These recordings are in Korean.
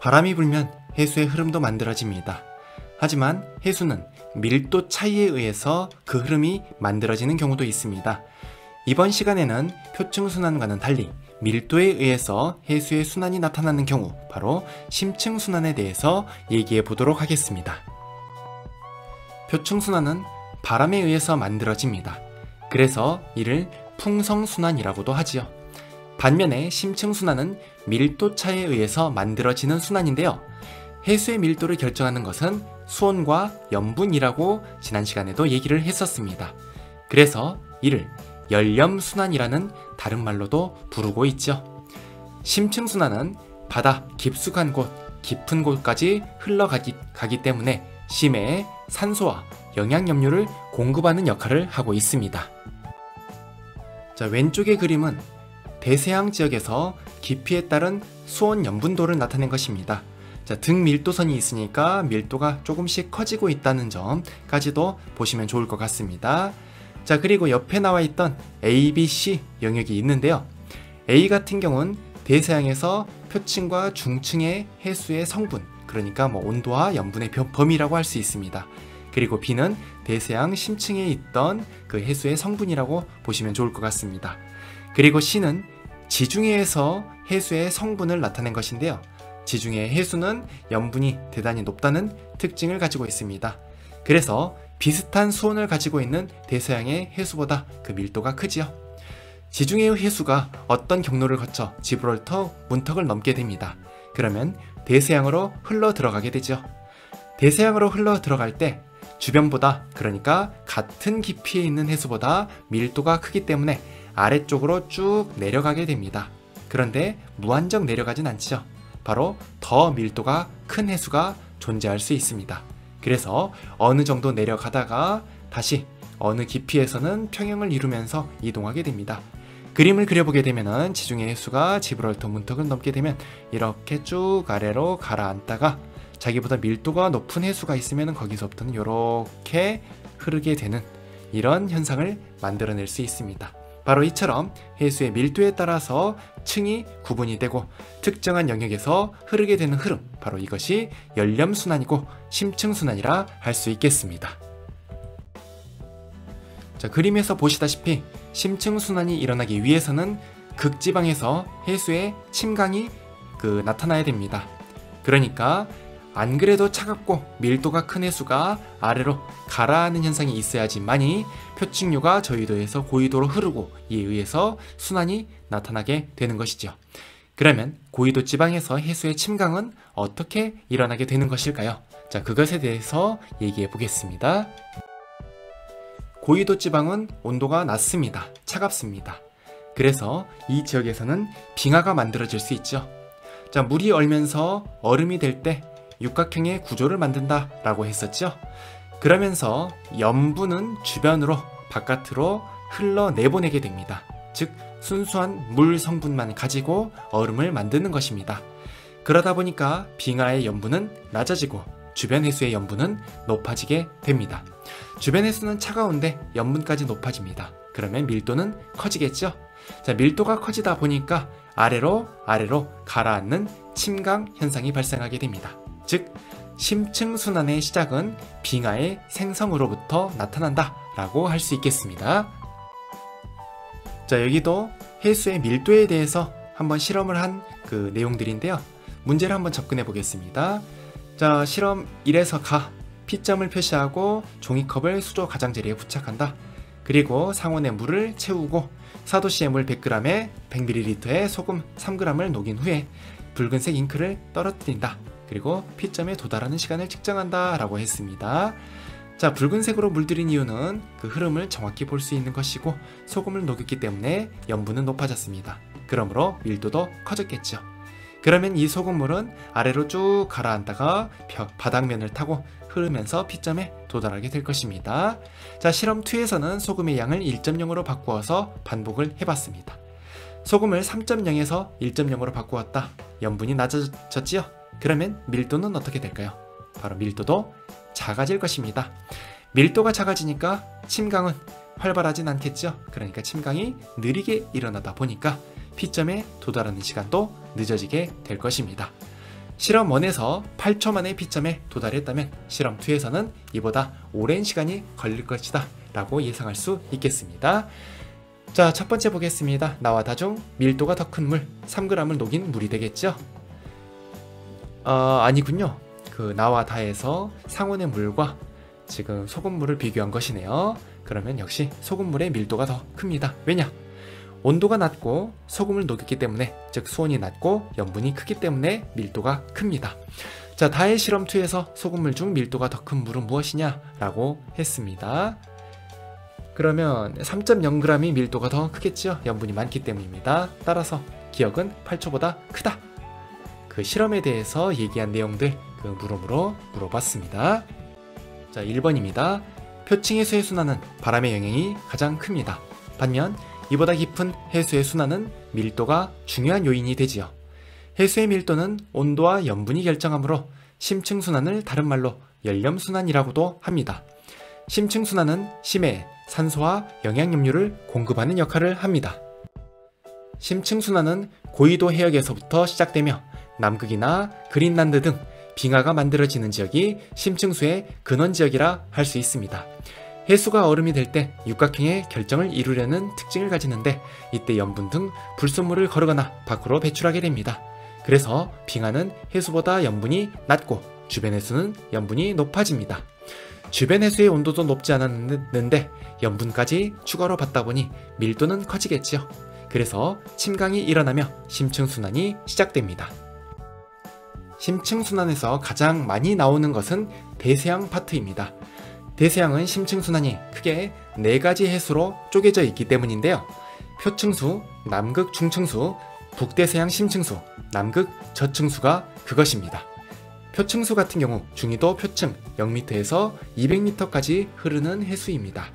바람이 불면 해수의 흐름도 만들어집니다. 하지만 해수는 밀도 차이에 의해서 그 흐름이 만들어지는 경우도 있습니다. 이번 시간에는 표층순환과는 달리 밀도에 의해서 해수의 순환이 나타나는 경우, 바로 심층순환에 대해서 얘기해 보도록 하겠습니다. 표층순환은 바람에 의해서 만들어집니다. 그래서 이를 풍성순환이라고도 하지요. 반면에 심층순환은 밀도차에 의해서 만들어지는 순환인데요. 해수의 밀도를 결정하는 것은 수온과 염분이라고 지난 시간에도 얘기를 했었습니다. 그래서 이를 열염순환이라는 다른 말로도 부르고 있죠. 심층순환은 바다 깊숙한 곳, 깊은 곳까지 흘러가기 때문에 심해에 산소와 영양염료를 공급하는 역할을 하고 있습니다. 자, 왼쪽의 그림은 대서양 지역에서 깊이에 따른 수온 염분도를 나타낸 것입니다. 자, 등 밀도선이 있으니까 밀도가 조금씩 커지고 있다는 점까지도 보시면 좋을 것 같습니다. 자, 그리고 옆에 나와 있던 A, B, C 영역이 있는데요. A 같은 경우는 대서양에서 표층과 중층의 해수의 성분, 그러니까 온도와 염분의 범위라고 할 수 있습니다. 그리고 B는 대서양 심층에 있던 그 해수의 성분이라고 보시면 좋을 것 같습니다. 그리고 C는 지중해에서 해수의 성분을 나타낸 것인데요. 지중해 해수는 염분이 대단히 높다는 특징을 가지고 있습니다. 그래서 비슷한 수온을 가지고 있는 대서양의 해수보다 그 밀도가 크지요. 지중해의 해수가 어떤 경로를 거쳐 지브롤터 문턱을 넘게 됩니다. 그러면 대서양으로 흘러 들어가게 되죠. 대서양으로 흘러 들어갈 때 주변보다, 그러니까 같은 깊이에 있는 해수보다 밀도가 크기 때문에 아래쪽으로 쭉 내려가게 됩니다. 그런데 무한정 내려가진 않죠. 바로 더 밀도가 큰 해수가 존재할 수 있습니다. 그래서 어느 정도 내려가다가 다시 어느 깊이에서는 평형을 이루면서 이동하게 됩니다. 그림을 그려보게 되면 지중해 해수가 지브롤터 문턱을 넘게 되면 이렇게 쭉 아래로 가라앉다가 자기보다 밀도가 높은 해수가 있으면 거기서부터는 이렇게 흐르게 되는 이런 현상을 만들어낼 수 있습니다. 바로 이처럼 해수의 밀도에 따라서 층이 구분이 되고 특정한 영역에서 흐르게 되는 흐름, 바로 이것이 열염순환이고 심층순환이라 할 수 있겠습니다. 자, 그림에서 보시다시피 심층순환이 일어나기 위해서는 극지방에서 해수의 침강이 나타나야 됩니다. 그러니까 안 그래도 차갑고 밀도가 큰 해수가 아래로 가라앉는 현상이 있어야지만이 표층류가 저위도에서 고위도로 흐르고 이에 의해서 순환이 나타나게 되는 것이죠. 그러면 고위도 지방에서 해수의 침강은 어떻게 일어나게 되는 것일까요? 자, 그것에 대해서 얘기해 보겠습니다. 고위도 지방은 온도가 낮습니다. 차갑습니다. 그래서 이 지역에서는 빙하가 만들어질 수 있죠. 자, 물이 얼면서 얼음이 될 때 육각형의 구조를 만든다 라고 했었죠. 그러면서 염분은 주변으로, 바깥으로 흘러내보내게 됩니다. 즉 순수한 물 성분만 가지고 얼음을 만드는 것입니다. 그러다 보니까 빙하의 염분은 낮아지고 주변 해수의 염분은 높아지게 됩니다. 주변 해수는 차가운데 염분까지 높아집니다. 그러면 밀도는 커지겠죠. 자, 밀도가 커지다 보니까 아래로 가라앉는 침강 현상이 발생하게 됩니다. 즉 심층순환의 시작은 빙하의 생성으로부터 나타난다 라고 할 수 있겠습니다. 자, 여기도 해수의 밀도에 대해서 한번 실험을 한 그 내용들인데요. 문제를 한번 접근해 보겠습니다. 자, 실험 1에서 가, P점을 표시하고 종이컵을 수조 가장자리에 부착한다. 그리고 상온에 물을 채우고 사도씨의 물 100g에 100ml에 소금 3g을 녹인 후에 붉은색 잉크를 떨어뜨린다. 그리고 P점에 도달하는 시간을 측정한다 라고 했습니다. 자, 붉은색으로 물들인 이유는 그 흐름을 정확히 볼 수 있는 것이고 소금을 녹였기 때문에 염분은 높아졌습니다. 그러므로 밀도도 커졌겠죠. 그러면 이 소금물은 아래로 쭉 가라앉다가 바닥면을 타고 흐르면서 P점에 도달하게 될 것입니다. 자, 실험 2에서는 소금의 양을 1.0으로 바꾸어서 반복을 해봤습니다. 소금을 3.0에서 1.0으로 바꾸었다. 염분이 낮아졌지요? 그러면 밀도는 어떻게 될까요? 바로 밀도도 작아질 것입니다. 밀도가 작아지니까 침강은 활발하진 않겠죠. 그러니까 침강이 느리게 일어나다 보니까 P점에 도달하는 시간도 늦어지게 될 것입니다. 실험 1에서 8초 만에 P점에 도달했다면 실험 2에서는 이보다 오랜 시간이 걸릴 것이다 라고 예상할 수 있겠습니다. 자, 첫 번째 보겠습니다. 나와 다 중 밀도가 더 큰 물 3g을 녹인 물이 되겠죠? 아니군요. 그 나와 다에서 상온의 물과 지금 소금물을 비교한 것이네요. 그러면 역시 소금물의 밀도가 더 큽니다. 왜냐? 온도가 낮고 소금을 녹였기 때문에, 즉 수온이 낮고 염분이 크기 때문에 밀도가 큽니다. 자, 다의 실험 2에서 소금물 중 밀도가 더 큰 물은 무엇이냐 라고 했습니다. 그러면 3.0g이 밀도가 더 크겠죠? 염분이 많기 때문입니다. 따라서 기억은 8초보다 크다. 그 실험에 대해서 얘기한 내용들 그 물음으로 물어봤습니다. 자, 1번입니다. 표층 해수의 순환은 바람의 영향이 가장 큽니다. 반면 이보다 깊은 해수의 순환은 밀도가 중요한 요인이 되지요. 해수의 밀도는 온도와 염분이 결정하므로 심층 순환을 다른 말로 열렴 순환이라고도 합니다. 심층 순환은 심해에 산소와 영양염료를 공급하는 역할을 합니다. 심층 순환은 고위도 해역에서부터 시작되며 남극이나 그린란드 등 빙하가 만들어지는 지역이 심층수의 근원 지역이라 할 수 있습니다. 해수가 얼음이 될 때 육각형의 결정을 이루려는 특징을 가지는데 이때 염분 등 불순물을 거르거나 밖으로 배출하게 됩니다. 그래서 빙하는 해수보다 염분이 낮고 주변 해수는 염분이 높아집니다. 주변 해수의 온도도 높지 않았는데 염분까지 추가로 받다 보니 밀도는 커지겠지요. 그래서 침강이 일어나며 심층순환이 시작됩니다. 심층순환에서 가장 많이 나오는 것은 대서양 파트입니다. 대서양은 심층순환이 크게 4가지 해수로 쪼개져 있기 때문인데요. 표층수, 남극 중층수, 북대서양 심층수, 남극 저층수가 그것입니다. 표층수 같은 경우 중위도 표층 0m에서 200m까지 흐르는 해수입니다.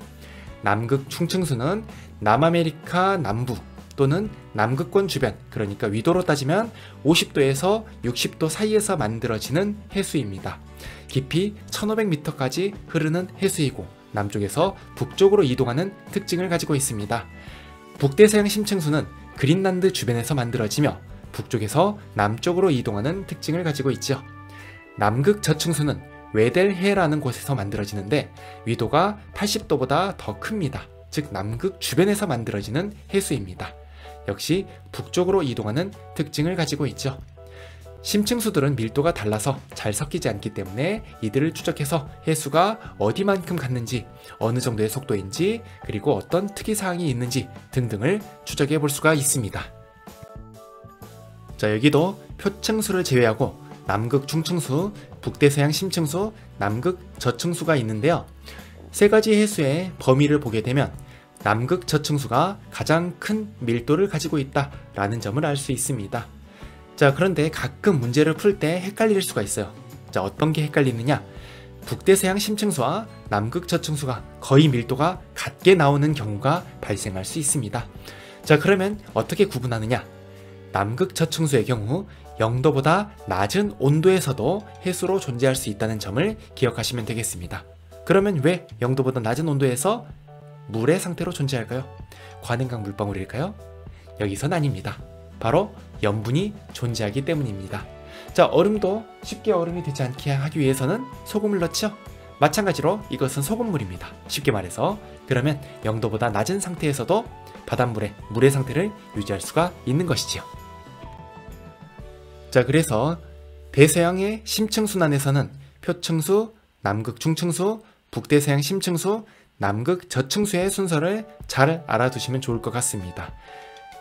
남극 중층수는 남아메리카 남부 또는 남극권 주변, 그러니까 위도로 따지면 50도에서 60도 사이에서 만들어지는 해수입니다. 깊이 1500m까지 흐르는 해수이고 남쪽에서 북쪽으로 이동하는 특징을 가지고 있습니다. 북대서양 심층수는 그린란드 주변에서 만들어지며 북쪽에서 남쪽으로 이동하는 특징을 가지고 있죠. 남극 저층수는 웨델해라는 곳에서 만들어지는데 위도가 80도보다 더 큽니다. 즉 남극 주변에서 만들어지는 해수입니다. 역시 북쪽으로 이동하는 특징을 가지고 있죠. 심층수들은 밀도가 달라서 잘 섞이지 않기 때문에 이들을 추적해서 해수가 어디만큼 갔는지, 어느 정도의 속도인지, 그리고 어떤 특이사항이 있는지 등등을 추적해 볼 수가 있습니다. 자, 여기도 표층수를 제외하고 남극 중층수, 북대서양 심층수, 남극 저층수가 있는데요. 3가지 해수의 범위를 보게 되면 남극 저층수가 가장 큰 밀도를 가지고 있다라는 점을 알 수 있습니다. 자, 그런데 가끔 문제를 풀 때 헷갈릴 수가 있어요. 자, 어떤 게 헷갈리느냐? 북대서양 심층수와 남극 저층수가 거의 밀도가 같게 나오는 경우가 발생할 수 있습니다. 자, 그러면 어떻게 구분하느냐? 남극 저층수의 경우 0도보다 낮은 온도에서도 해수로 존재할 수 있다는 점을 기억하시면 되겠습니다. 그러면 왜 0도보다 낮은 온도에서 물의 상태로 존재할까요? 관행강 물방울일까요? 여기선 아닙니다. 바로 염분이 존재하기 때문입니다. 자, 얼음도 쉽게 얼음이 되지 않게 하기 위해서는 소금을 넣죠? 마찬가지로 이것은 소금물입니다. 쉽게 말해서. 그러면 0도보다 낮은 상태에서도 바닷물의 물의 상태를 유지할 수가 있는 것이지요. 자, 그래서 대서양의 심층순환에서는 표층수, 남극 중층수, 북대서양 심층수, 남극 저층수의 순서를 잘 알아두시면 좋을 것 같습니다.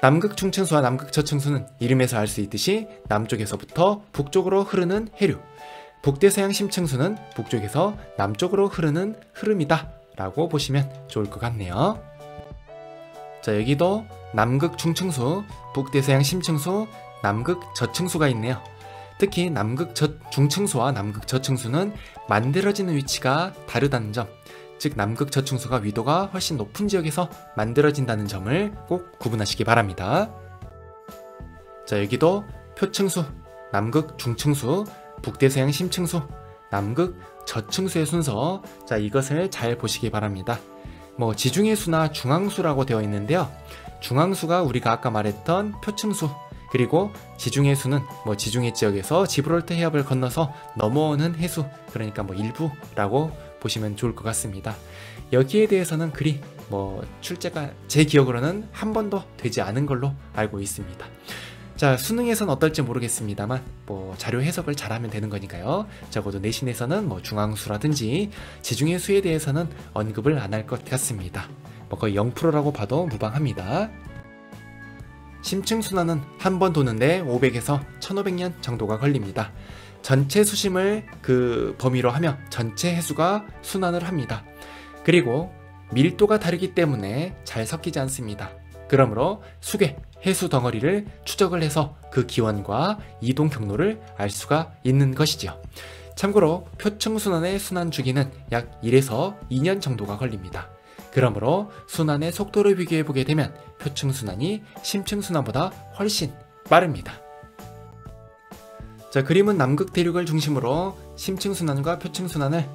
남극 중층수와 남극 저층수는 이름에서 알 수 있듯이 남쪽에서부터 북쪽으로 흐르는 해류, 북대서양 심층수는 북쪽에서 남쪽으로 흐르는 흐름이다 라고 보시면 좋을 것 같네요. 자, 여기도 남극 중층수, 북대서양 심층수, 남극 저층수가 있네요. 특히 남극 중층수와 남극 저층수는 만들어지는 위치가 다르다는 점, 즉 남극 저층수가 위도가 훨씬 높은 지역에서 만들어진다는 점을 꼭 구분하시기 바랍니다. 자, 여기도 표층수, 남극 중층수, 북대서양 심층수, 남극 저층수의 순서, 자, 이것을 잘 보시기 바랍니다. 지중해 수나 중앙수라고 되어 있는데요. 중앙수가 우리가 아까 말했던 표층수, 그리고 지중해수는 뭐 지중해 지역에서 지브롤터 해협을 건너서 넘어오는 해수, 그러니까 뭐 일부라고 보시면 좋을 것 같습니다. 여기에 대해서는 그리 뭐 출제가 제 기억으로는 한 번도 되지 않은 걸로 알고 있습니다. 자, 수능에서는 어떨지 모르겠습니다만 뭐 자료 해석을 잘하면 되는 거니까요. 적어도 내신에서는 뭐 중앙수라든지 지중해수에 대해서는 언급을 안 할 것 같습니다. 뭐 거의 0%라고 봐도 무방합니다. 심층순환은 한 번 도는데 500에서 1500년 정도가 걸립니다. 전체 수심을 그 범위로 하며 전체 해수가 순환을 합니다. 그리고 밀도가 다르기 때문에 잘 섞이지 않습니다. 그러므로 수계, 해수 덩어리를 추적을 해서 그 기원과 이동 경로를 알 수가 있는 것이지요. 참고로 표층순환의 순환 주기는 약 1에서 2년 정도가 걸립니다. 그러므로 순환의 속도를 비교해 보게 되면 표층순환이 심층순환보다 훨씬 빠릅니다. 자, 그림은 남극 대륙을 중심으로 심층순환과 표층순환을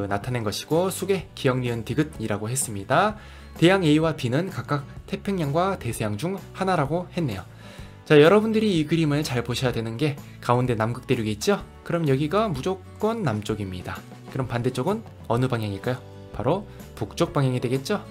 나타낸 것이고, 수계, 기역, 니은, 디귿이라고 했습니다. 대양 A와 B는 각각 태평양과 대서양 중 하나라고 했네요. 자, 여러분들이 이 그림을 잘 보셔야 되는 게 가운데 남극 대륙이 있죠? 그럼 여기가 무조건 남쪽입니다. 그럼 반대쪽은 어느 방향일까요? 바로 북쪽 방향이 되겠죠?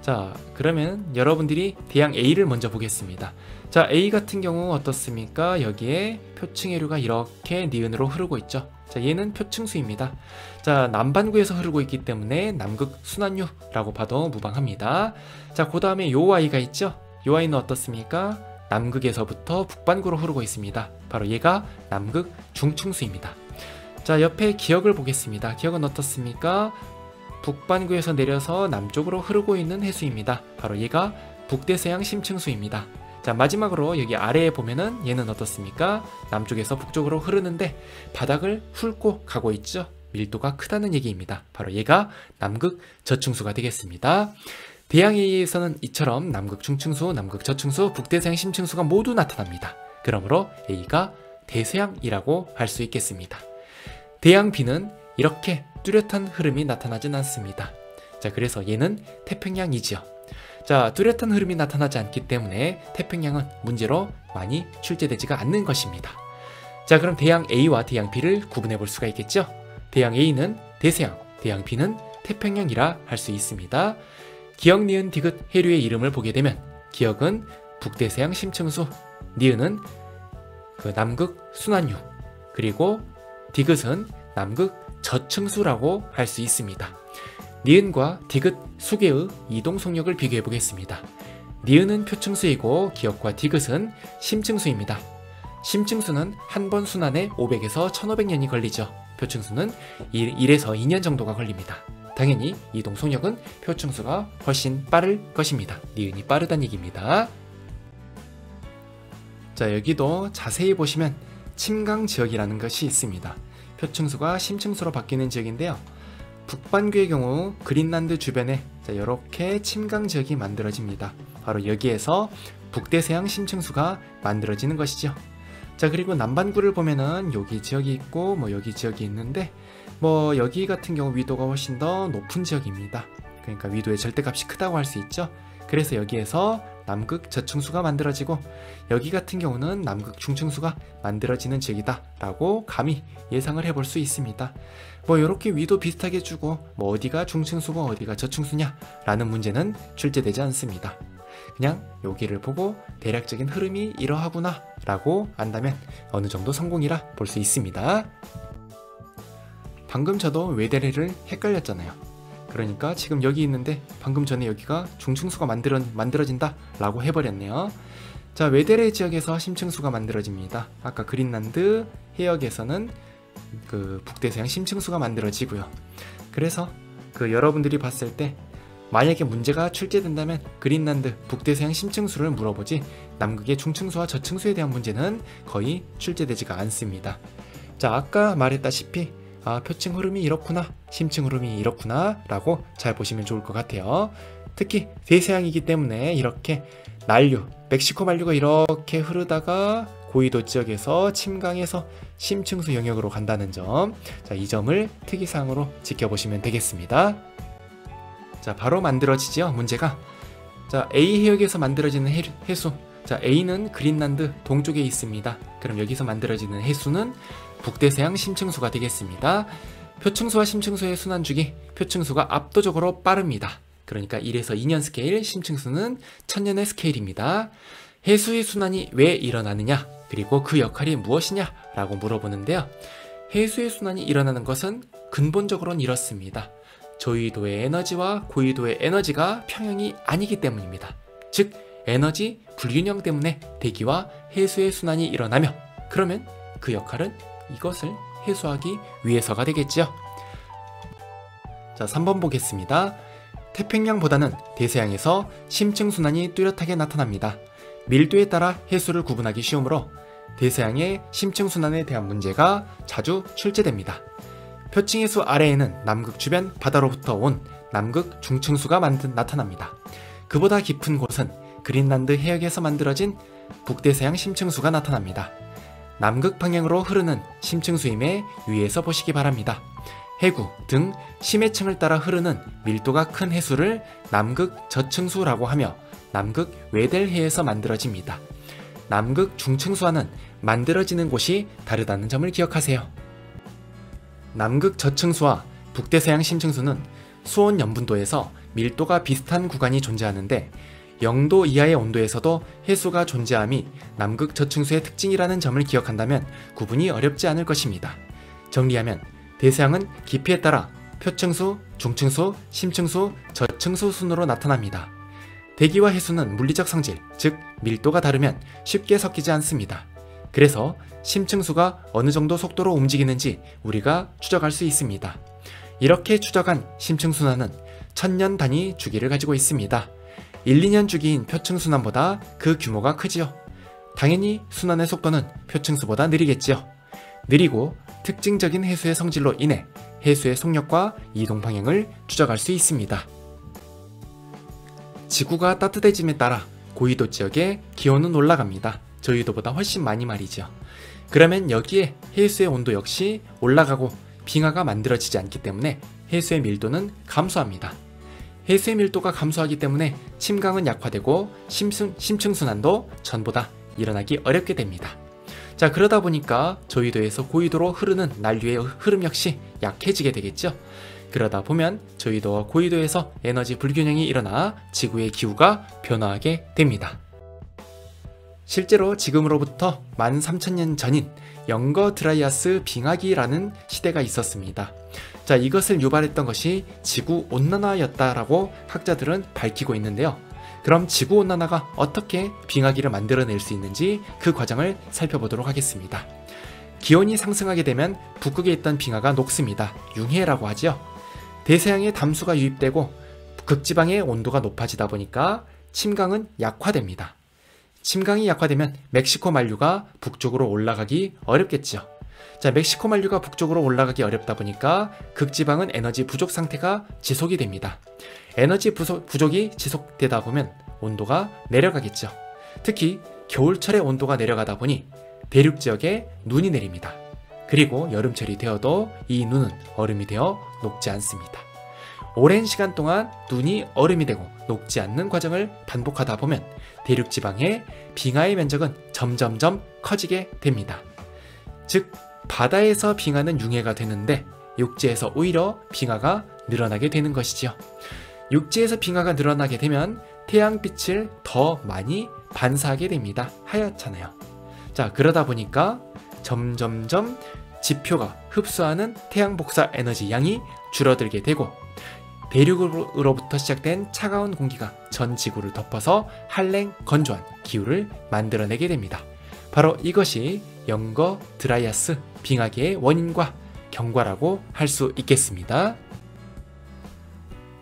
자, 그러면 여러분들이 대양 A를 먼저 보겠습니다. 자, A 같은 경우 어떻습니까? 여기에 표층해류가 이렇게 니은으로 흐르고 있죠. 자, 얘는 표층수입니다. 자, 남반구에서 흐르고 있기 때문에 남극 순환류라고 봐도 무방합니다. 자, 그 다음에 요 I가 있죠? 요 I는 어떻습니까? 남극에서부터 북반구로 흐르고 있습니다. 바로 얘가 남극 중층수입니다. 자, 옆에 기역을 보겠습니다. 기역은 어떻습니까? 북반구에서 내려서 남쪽으로 흐르고 있는 해수입니다. 바로 얘가 북대서양 심층수입니다. 자, 마지막으로 여기 아래에 보면은 얘는 어떻습니까? 남쪽에서 북쪽으로 흐르는데 바닥을 훑고 가고 있죠. 밀도가 크다는 얘기입니다. 바로 얘가 남극 저층수가 되겠습니다. 대양 A에서는 이처럼 남극 중층수, 남극 저층수, 북대서양 심층수가 모두 나타납니다. 그러므로 A가 대서양이라고 할 수 있겠습니다. 대양 B는 이렇게 뚜렷한 흐름이 나타나진 않습니다. 자, 그래서 얘는 태평양이지요. 자, 뚜렷한 흐름이 나타나지 않기 때문에 태평양은 문제로 많이 출제되지가 않는 것입니다. 자, 그럼 대양 A와 대양 B를 구분해 볼 수가 있겠죠? 대양 A는 대서양, 대양 B는 태평양이라 할 수 있습니다. 기역, 니은, 디귿 해류의 이름을 보게 되면 기역은 북대서양 심층수, 니은은 남극 순환류, 그리고 디귿은 남극 저층수라고 할 수 있습니다. 니은과 디귿, 수계의 이동 속력을 비교해 보겠습니다. 니은은 표층수이고 기역과 디귿은 심층수입니다. 심층수는 한 번 순환에 500에서 1500년이 걸리죠. 표층수는 1에서 2년 정도가 걸립니다. 당연히 이동 속력은 표층수가 훨씬 빠를 것입니다. 니은이 빠르다는 얘기입니다. 자, 여기도 자세히 보시면 침강 지역이라는 것이 있습니다. 표층수가 심층수로 바뀌는 지역인데요. 북반구의 경우 그린란드 주변에 이렇게 침강 지역이 만들어집니다. 바로 여기에서 북대서양 심층수가 만들어지는 것이죠. 자, 그리고 남반구를 보면은 여기 지역이 있고 뭐 여기 지역이 있는데 뭐 여기 같은 경우 위도가 훨씬 더 높은 지역입니다. 그러니까 위도의 절대값이 크다고 할 수 있죠. 그래서 여기에서 남극 저층수가 만들어지고 여기 같은 경우는 남극 중층수가 만들어지는 지역이다 라고 감히 예상을 해볼 수 있습니다. 뭐 이렇게 위도 비슷하게 주고 뭐 어디가 중층수고 어디가 저층수냐 라는 문제는 출제되지 않습니다. 그냥 여기를 보고 대략적인 흐름이 이러하구나 라고 안다면 어느 정도 성공이라 볼 수 있습니다. 방금 저도 외대래를 헷갈렸잖아요. 그러니까 지금 여기 있는데 방금 전에 여기가 중층수가 만들어진다 라고 해버렸네요. 자, 외대래 지역에서 심층수가 만들어집니다. 아까 그린란드 해역에서는 북대서양 심층수가 만들어지고요. 그래서 여러분들이 봤을 때 만약에 문제가 출제된다면 그린란드 북대서양 심층수를 물어보지 남극의 중층수와 저층수에 대한 문제는 거의 출제되지가 않습니다. 자, 아까 말했다시피 표층 흐름이 이렇구나, 심층 흐름이 이렇구나 라고 잘 보시면 좋을 것 같아요. 특히 대서양이기 때문에 이렇게 난류, 멕시코 만류가 이렇게 흐르다가 고위도 지역에서 침강해서 심층수 영역으로 간다는 점, 자, 이 점을 특이사항으로 지켜보시면 되겠습니다. 자, 바로 만들어지지요, 문제가. 자, A 해역에서 만들어지는 해수, 자, A는 그린란드 동쪽에 있습니다. 그럼 여기서 만들어지는 해수는 북대서양 심층수가 되겠습니다. 표층수와 심층수의 순환주기, 표층수가 압도적으로 빠릅니다. 그러니까 1에서 2년 스케일, 심층수는 1000년의 스케일입니다. 해수의 순환이 왜 일어나느냐, 그리고 그 역할이 무엇이냐 라고 물어보는데요. 해수의 순환이 일어나는 것은 근본적으로는 이렇습니다. 저위도의 에너지와 고위도의 에너지가 평형이 아니기 때문입니다. 즉 에너지 불균형 때문에 대기와 해수의 순환이 일어나며, 그러면 그 역할은 이것을 해소하기 위해서가 되겠죠. 자, 3번 보겠습니다. 태평양보다는 대서양에서 심층순환이 뚜렷하게 나타납니다. 밀도에 따라 해수를 구분하기 쉬우므로 대서양의 심층순환에 대한 문제가 자주 출제됩니다. 표층해수 아래에는 남극 주변 바다로부터 온 남극 중층수가 나타납니다. 그보다 깊은 곳은 그린란드 해역에서 만들어진 북대서양 심층수가 나타납니다. 남극 방향으로 흐르는 심층수임에 유의해서 보시기 바랍니다. 해구 등 심해층을 따라 흐르는 밀도가 큰 해수를 남극 저층수라고 하며 남극 외델해에서 만들어집니다. 남극 중층수와는 만들어지는 곳이 다르다는 점을 기억하세요. 남극 저층수와 북대서양 심층수는 수온 염분도에서 밀도가 비슷한 구간이 존재하는데 0도 이하의 온도에서도 해수가 존재함이 남극 저층수의 특징이라는 점을 기억한다면 구분이 어렵지 않을 것입니다. 정리하면 대서양은 깊이에 따라 표층수, 중층수, 심층수, 저층수 순으로 나타납니다. 대기와 해수는 물리적 성질, 즉 밀도가 다르면 쉽게 섞이지 않습니다. 그래서 심층수가 어느 정도 속도로 움직이는지 우리가 추적할 수 있습니다. 이렇게 추적한 심층순환은 1000년 단위 주기를 가지고 있습니다. 1, 2년 주기인 표층순환보다 그 규모가 크지요. 당연히 순환의 속도는 표층수보다 느리겠지요. 느리고 특징적인 해수의 성질로 인해 해수의 속력과 이동 방향을 추적할 수 있습니다. 지구가 따뜻해짐에 따라 고위도 지역의 기온은 올라갑니다. 저위도보다 훨씬 많이 말이죠. 그러면 여기에 해수의 온도 역시 올라가고 빙하가 만들어지지 않기 때문에 해수의 밀도는 감소합니다. 해수의 밀도가 감소하기 때문에 침강은 약화되고 심층순환도 전보다 일어나기 어렵게 됩니다. 자, 그러다 보니까 저위도에서 고위도로 흐르는 난류의 흐름 역시 약해지게 되겠죠. 그러다 보면 저위도와 고위도에서 에너지 불균형이 일어나 지구의 기후가 변화하게 됩니다. 실제로 지금으로부터 13,000년 전인 영거 드라이아스 빙하기라는 시대가 있었습니다. 자, 이것을 유발했던 것이 지구온난화였다라고 학자들은 밝히고 있는데요. 그럼 지구온난화가 어떻게 빙하기를 만들어낼 수 있는지 그 과정을 살펴보도록 하겠습니다. 기온이 상승하게 되면 북극에 있던 빙하가 녹습니다. 융해라고 하죠. 대서양에 담수가 유입되고 극지방의 온도가 높아지다 보니까 침강은 약화됩니다. 침강이 약화되면 멕시코 만류가 북쪽으로 올라가기 어렵겠죠. 자, 멕시코 만류가 북쪽으로 올라가기 어렵다 보니까 극지방은 에너지 부족 상태가 지속이 됩니다. 에너지 부족이 지속되다 보면 온도가 내려가겠죠. 특히 겨울철에 온도가 내려가다 보니 대륙 지역에 눈이 내립니다. 그리고 여름철이 되어도 이 눈은 얼음이 되어 녹지 않습니다. 오랜 시간 동안 눈이 얼음이 되고 녹지 않는 과정을 반복하다 보면 대륙 지방의 빙하의 면적은 점점점 커지게 됩니다. 즉 바다에서 빙하는 융해가 되는데 육지에서 오히려 빙하가 늘어나게 되는 것이지요. 육지에서 빙하가 늘어나게 되면 태양빛을 더 많이 반사하게 됩니다. 하얗잖아요. 자, 그러다 보니까 점점점 지표가 흡수하는 태양 복사 에너지 양이 줄어들게 되고 대륙으로부터 시작된 차가운 공기가 전 지구를 덮어서 한랭 건조한 기후를 만들어내게 됩니다. 바로 이것이 영거 드라이아스 빙하기의 원인과 경과라고 할 수 있겠습니다.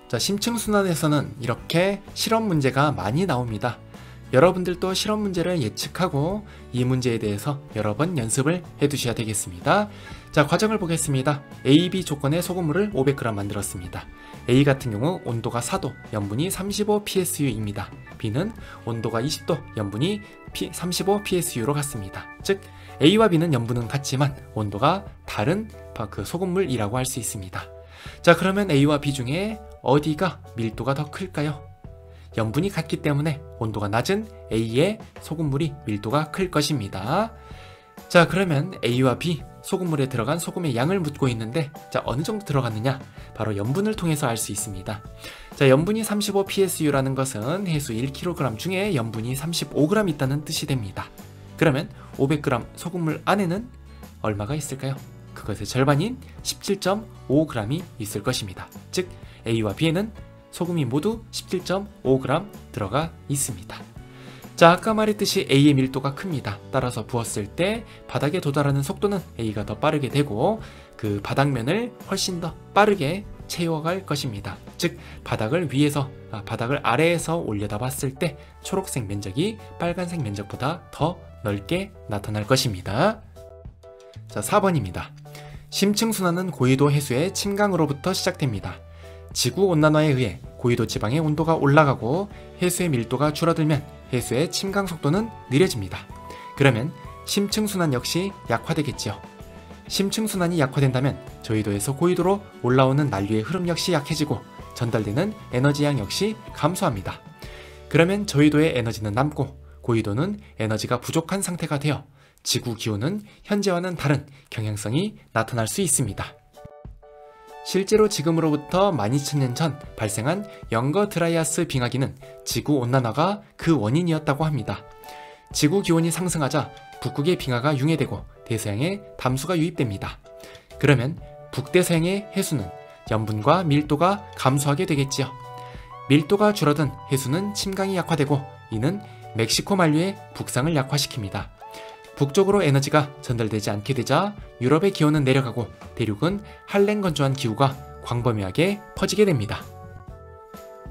자, 심층순환에서는 이렇게 실험 문제가 많이 나옵니다. 여러분들도 실험 문제를 예측하고 이 문제에 대해서 여러 번 연습을 해두셔야 되겠습니다. 자, 과정을 보겠습니다. A, B 조건의 소금물을 500g 만들었습니다. A 같은 경우 온도가 4도, 염분이 35psu입니다. B는 온도가 20도, 염분이 35psu로 같습니다. 즉 A와 B는 염분은 같지만 온도가 다른 그 소금물이라고 할 수 있습니다. 자, 그러면 A와 B 중에 어디가 밀도가 더 클까요? 염분이 같기 때문에 온도가 낮은 A의 소금물이 밀도가 클 것입니다. 자, 그러면 A와 B 소금물에 들어간 소금의 양을 묻고 있는데, 자, 어느 정도 들어갔느냐? 바로 염분을 통해서 알 수 있습니다. 자, 염분이 35psu라는 것은 해수 1kg 중에 염분이 35g 있다는 뜻이 됩니다. 그러면 500g 소금물 안에는 얼마가 있을까요? 그것의 절반인 17.5g이 있을 것입니다. 즉 A와 B에는 소금이 모두 17.5g 들어가 있습니다. 자, 아까 말했듯이 A의 밀도가 큽니다. 따라서 부었을 때 바닥에 도달하는 속도는 A가 더 빠르게 되고 그 바닥면을 훨씬 더 빠르게 채워갈 것입니다. 즉 바닥을 아래에서 올려다 봤을 때 초록색 면적이 빨간색 면적보다 더 넓게 나타날 것입니다. 자, 4번입니다. 심층순환은 고위도 해수의 침강으로부터 시작됩니다. 지구온난화에 의해 고위도 지방의 온도가 올라가고 해수의 밀도가 줄어들면 해수의 침강 속도는 느려집니다. 그러면 심층순환 역시 약화되겠지요. 심층순환이 약화된다면 저위도에서 고위도로 올라오는 난류의 흐름 역시 약해지고 전달되는 에너지양 역시 감소합니다. 그러면 저위도의 에너지는 남고 고위도는 에너지가 부족한 상태가 되어 지구 기온은 현재와는 다른 경향성이 나타날 수 있습니다. 실제로 지금으로부터 12,000년 전 발생한 영거 드라이아스 빙하기는 지구온난화가 그 원인이었다고 합니다. 지구 기온이 상승하자 북극의 빙하가 융해되고 대서양에 담수가 유입됩니다. 그러면 북대서양의 해수는 염분과 밀도가 감소하게 되겠지요. 밀도가 줄어든 해수는 침강이 약화되고 이는 멕시코 만류의 북상을 약화시킵니다. 북쪽으로 에너지가 전달되지 않게 되자 유럽의 기온은 내려가고 대륙은 한랭 건조한 기후가 광범위하게 퍼지게 됩니다.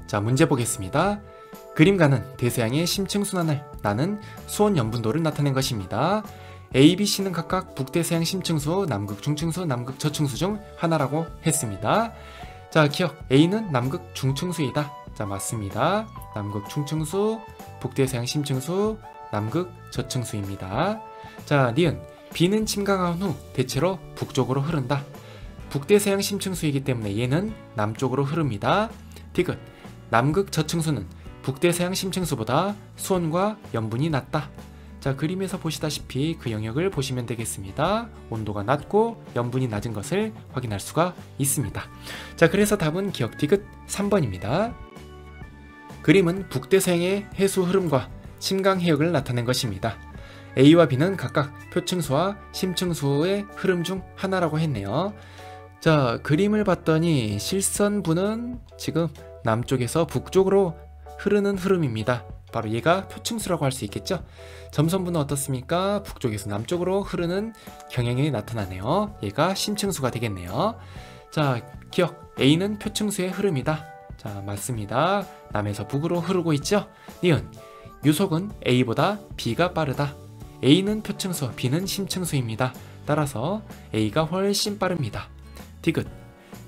자, 문제 보겠습니다. 그림가는 대서양의 심층순환을 나는 수온 염분도를 나타낸 것입니다. A, B, C는 각각 북대서양 심층수, 남극 중층수, 남극 저층수 중 하나라고 했습니다. 자, 기억 A는 남극 중층수이다. 자, 맞습니다. 남극 중층수, 북대서양 심층수, 남극 저층수입니다. 자, 니은 B는 침강한 후 대체로 북쪽으로 흐른다. 북대서양 심층수이기 때문에 얘는 남쪽으로 흐릅니다. 디귿 남극 저층수는 북대서양 심층수보다 수온과 염분이 낮다. 자, 그림에서 보시다시피 그 영역을 보시면 되겠습니다. 온도가 낮고 염분이 낮은 것을 확인할 수가 있습니다. 자, 그래서 답은 기억 디귿 3번입니다. 그림은 북대서양의 해수 흐름과 침강 해역을 나타낸 것입니다. A와 B는 각각 표층수와 심층수의 흐름 중 하나라고 했네요. 자, 그림을 봤더니 실선분은 지금 남쪽에서 북쪽으로 흐르는 흐름입니다. 바로 얘가 표층수라고 할 수 있겠죠. 점선분은 어떻습니까? 북쪽에서 남쪽으로 흐르는 경향이 나타나네요. 얘가 심층수가 되겠네요. 자, 기억 A는 표층수의 흐름이다. 자, 맞습니다. 남에서 북으로 흐르고 있죠. 니은 유속은 A보다 B가 빠르다. A는 표층수, B는 심층수입니다. 따라서 A가 훨씬 빠릅니다. 디귿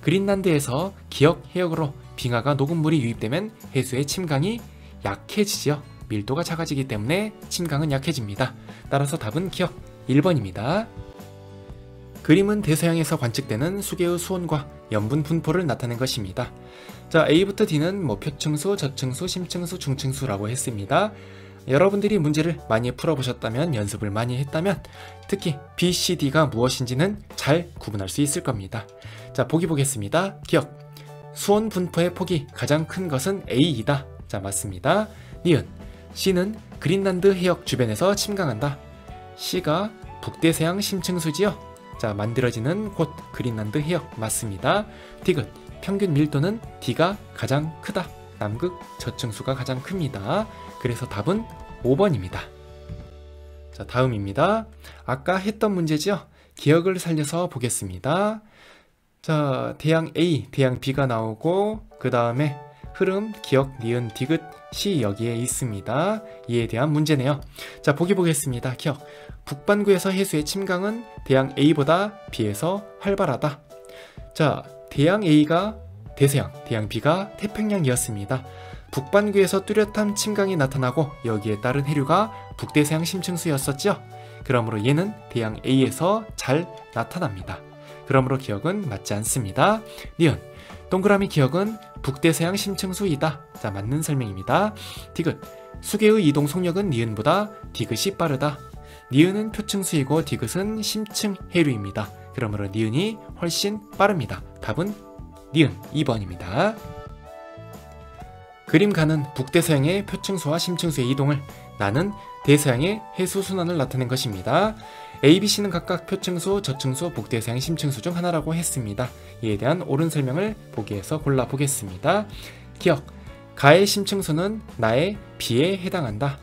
그린란드에서 기역 해역으로 빙하가 녹은 물이 유입되면 해수의 침강이 약해지죠. 밀도가 작아지기 때문에 침강은 약해집니다. 따라서 답은 기역 1번입니다. 그림은 대서양에서 관측되는 수계의 수온과 염분 분포를 나타낸 것입니다. 자, A부터 D는 표층수, 저층수, 심층수, 중층수라고 했습니다. 여러분들이 문제를 많이 풀어보셨다면, 연습을 많이 했다면 특히 B, C, D가 무엇인지는 잘 구분할 수 있을 겁니다. 자, 보기 보겠습니다. 기억 수온 분포의 폭이 가장 큰 것은 A이다. 자, 맞습니다. 니은 C는 그린란드 해역 주변에서 침강한다. C가 북대서양 심층수지요. 자, 만들어지는 곳 그린란드 해역 맞습니다. 디귿 평균 밀도는 D가 가장 크다. 남극 저층수가 가장 큽니다. 그래서 답은 5번입니다. 자, 다음입니다. 아까 했던 문제지요. 기억을 살려서 보겠습니다. 자, 대양 A, 대양 B가 나오고 그 다음에 흐름, 기억, 니은, 디귿, C 여기에 있습니다. 이에 대한 문제네요. 자, 보기 보겠습니다. 기억 북반구에서 해수의 침강은 대양 A보다 B에서 활발하다. 자, 대양 A가 대서양, 대양 B가 태평양이었습니다. 북반구에서 뚜렷한 침강이 나타나고 여기에 따른 해류가 북대서양 심층수였었죠. 그러므로 얘는 대양 A에서 잘 나타납니다. 그러므로 기억은 맞지 않습니다. 니은 동그라미 기억은 북대서양 심층수이다. 자, 맞는 설명입니다. 디귿. 수계의 이동 속력은 니은보다 디귿이 빠르다. 니은은 표층수이고 디귿은 심층 해류입니다. 그러므로 니은이 훨씬 빠릅니다. 답은 니은 2번입니다. 그림 가는 북대서양의 표층수와 심층수의 이동을 나는 대서양의 해수순환을 나타낸 것입니다. A, B, C는 각각 표층수, 저층수, 북대서양, 심층수 중 하나라고 했습니다. 이에 대한 옳은 설명을 보기에서 골라보겠습니다. 기억. 가의 심층수는 나의 B에 해당한다.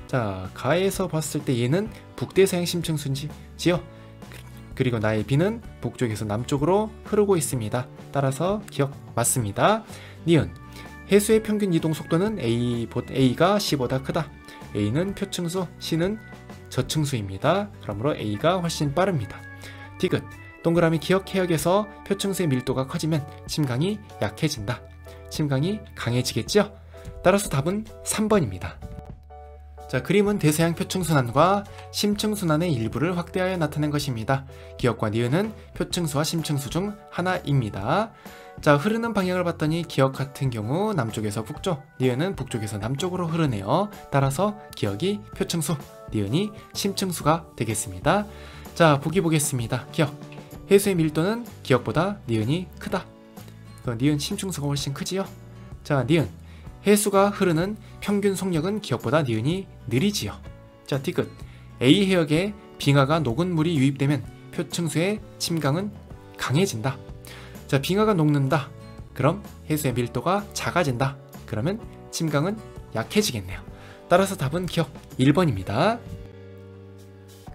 자, 가에서 봤을 때 얘는 북대서양 심층수지요. 그리고 나의 B는 북쪽에서 남쪽으로 흐르고 있습니다. 따라서 기억 맞습니다. 니은. 해수의 평균 이동 속도는 A가 C보다 크다. A는 표층수, C는 저층수입니다. 그러므로 A가 훨씬 빠릅니다. 디귿. 동그라미 기억 해역에서 표층수의 밀도가 커지면 침강이 약해진다. 침강이 강해지겠죠? 따라서 답은 3번입니다. 자, 그림은 대서양 표층순환과 심층순환의 일부를 확대하여 나타낸 것입니다. 기억과 니은은 표층수와 심층수 중 하나입니다. 자, 흐르는 방향을 봤더니 기억 같은 경우 남쪽에서 북쪽, 니은은 북쪽에서 남쪽으로 흐르네요. 따라서 기억이 표층수, 니은이 심층수가 되겠습니다. 자, 보기 보겠습니다. 기억. 해수의 밀도는 기억보다 니은이 크다. 니은 심층수가 훨씬 크지요? 자, 니은. 해수가 흐르는 평균 속력은 기억보다 니은이 느리지요. 자, 디귿. A 해역에 빙하가 녹은 물이 유입되면 표층수의 침강은 강해진다. 자, 빙하가 녹는다. 그럼 해수의 밀도가 작아진다. 그러면 침강은 약해지겠네요. 따라서 답은 기억 1번입니다.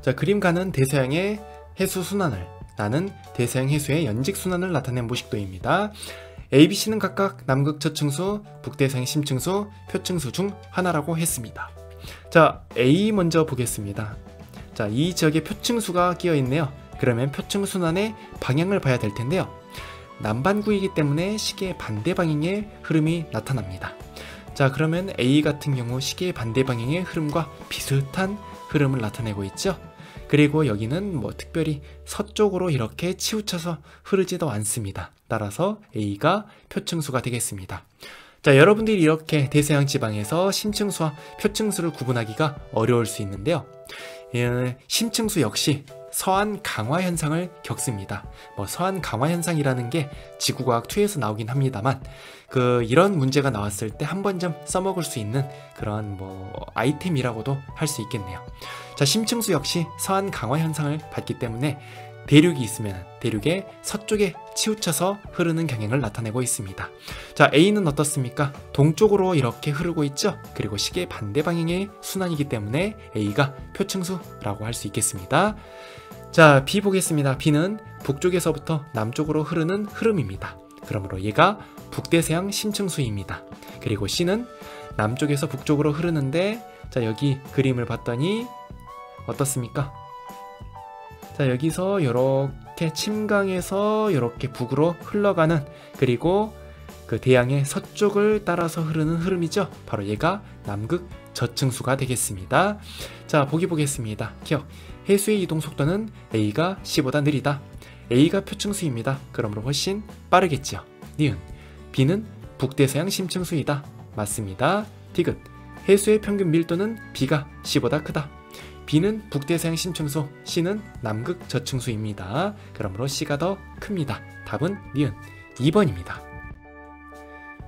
자, 그림 가는 대서양의 해수 순환을 나는 대서양 해수의 연직 순환을 나타낸 모식도입니다. A, B, C는 각각 남극 저층수, 북대서양 심층수, 표층수 중 하나라고 했습니다. 자, A 먼저 보겠습니다. 자, 이 지역에 표층수가 끼어 있네요. 그러면 표층순환의 방향을 봐야 될 텐데요. 남반구이기 때문에 시계의 반대 방향의 흐름이 나타납니다. 자, 그러면 A 같은 경우 시계의 반대 방향의 흐름과 비슷한 흐름을 나타내고 있죠. 그리고 여기는 특별히 서쪽으로 이렇게 치우쳐서 흐르지도 않습니다. 따라서 A가 표층수가 되겠습니다. 자, 여러분들이 이렇게 대서양 지방에서 심층수와 표층수를 구분하기가 어려울 수 있는데요. 심층수 역시 서안 강화 현상을 겪습니다. 서안 강화 현상이라는 게 지구과학 2에서 나오긴 합니다만 이런 문제가 나왔을 때 한 번쯤 써먹을 수 있는 그런 아이템이라고도 할 수 있겠네요. 자, 심층수 역시 서안 강화 현상을 받기 때문에 대륙이 있으면 대륙의 서쪽에 치우쳐서 흐르는 경향을 나타내고 있습니다. 자, A는 어떻습니까? 동쪽으로 이렇게 흐르고 있죠? 그리고 시계 반대 방향의 순환이기 때문에 A가 표층수라고 할 수 있겠습니다. 자, B 보겠습니다. B는 북쪽에서부터 남쪽으로 흐르는 흐름입니다. 그러므로 얘가 북대서양 심층수입니다. 그리고 C는 남쪽에서 북쪽으로 흐르는데, 자, 여기 그림을 봤더니 어떻습니까? 자, 여기서 이렇게 침강에서 이렇게 북으로 흘러가는, 그리고 그 대양의 서쪽을 따라서 흐르는 흐름이죠. 바로 얘가 남극 저층수가 되겠습니다. 자, 보기 보겠습니다. 기억. 해수의 이동 속도는 A가 C보다 느리다. A가 표층수입니다. 그러므로 훨씬 빠르겠죠. 니은. B는 북대서양 심층수이다. 맞습니다. 디귿. 해수의 평균 밀도는 B가 C보다 크다. B는 북대서양 심층수, C는 남극 저층수입니다. 그러므로 C가 더 큽니다. 답은 니은 2번입니다.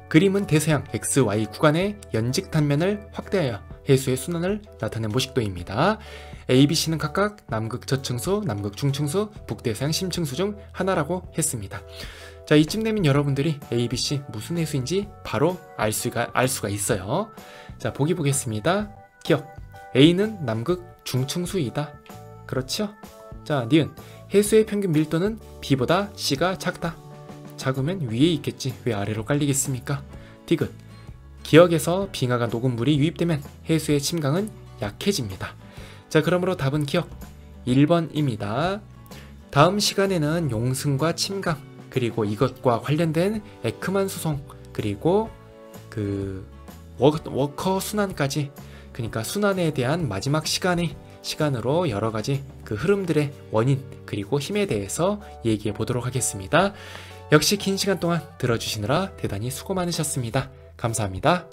그림은 대서양 XY 구간의 연직 단면을 확대하여 해수의 순환을 나타낸 모식도입니다. A, B, C는 각각 남극 저층수, 남극 중층수, 북대서양 심층수 중 하나라고 했습니다. 자, 이쯤 되면 여러분들이 A, B, C 무슨 해수인지 바로 알 수가 있어요. 자, 보기 보겠습니다. 기억. A는 남극 중층수이다. 그렇죠? 자, 니은. 해수의 평균 밀도는 B보다 C가 작다. 작으면 위에 있겠지. 왜 아래로 깔리겠습니까? 디귿. 기역에서 빙하가 녹은 물이 유입되면 해수의 침강은 약해집니다. 자, 그러므로 답은 기억 1번입니다. 다음 시간에는 용승과 침강, 그리고 이것과 관련된 에크만 수송, 그리고 워커 순환까지, 그러니까 순환에 대한 마지막 시간으로 여러가지 흐름들의 원인 그리고 힘에 대해서 얘기해 보도록 하겠습니다. 역시 긴 시간 동안 들어주시느라 대단히 수고 많으셨습니다. 감사합니다.